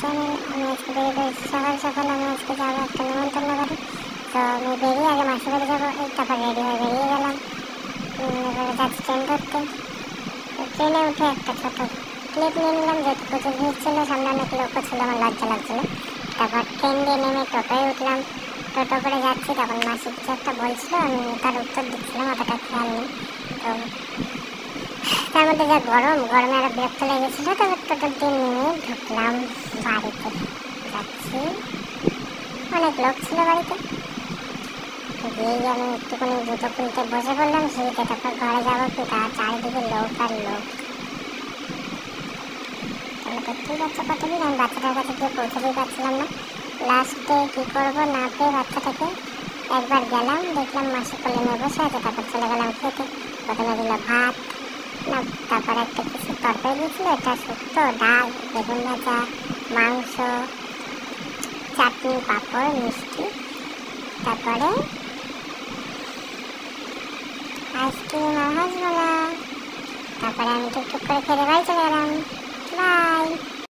Channel. আমি আজকে বেরিয়ে পড়েছি সকাল সকাল। আমি আজকে যাবো একটা নেমন্তন্ন বাড়ি। তো আমি বেরিয়ে আগে মাসির বাড়ি যাবো, তারপর রেডি হয়ে বেরিয়ে গেলাম। এবারে যাচ্ছি ট্রেন ধরতে। তো ট্রেনে উঠে একটা ছোটো ক্লিপ নিয়ে নিলাম, যেহেতু প্রচুর ভিড় ছিল, সামনে অনেক লোকও ছিল, আমার লজ্জা লাগছিলো। তারপর ট্রেন দিয়ে নেমে টোটোয় উঠলাম। টোটো করে যাচ্ছি, তখন মাসি কিছু একটা বলছিল, আমি তার উত্তর দিচ্ছিলাম, অতটা খেয়াল নেই। তো তার মধ্যে যা গরমে আরো বিরক্ত লেগেছিল। তারপর টোটোর দিয়ে নেমে ঢুকলাম বাড়িতে। যাচ্ছি, অনেক লোক ছিল বাড়িতে। গিয়েই আমি একটুখানি জুতো খুলতে বসে পড়লাম সিঁড়িতে। তারপর ঘরে যাবো কি, তার চারিদিকে লোক আর লোক। তাহলে দেখতেই পাচ্ছ কত ভিড়। আমি বাচ্চাটার কাছে গিয়ে পৌঁছতেই পারছিলাম না। লাস্টে কি করবো না পেয়ে বাচ্চাটাকে একবার গেলাম, দেখলাম মাসি কোলে নিয়ে বসে আছে। তারপর চলে গেলাম খেতে। প্রথমে দিল ভাত, না তারপর একটা কিছু তরকারি দিয়েছিল, এটা শুক্তো, ডাল, বেগুন ভাজা, মাংস, চাটনি, পাঁপড়, মিষ্টি, তারপরে আইসক্রিম আর হাঁসমালা। তারপরে আমি টুকটুক করে খেতে বাড়ি চলে গেলাম। বাই।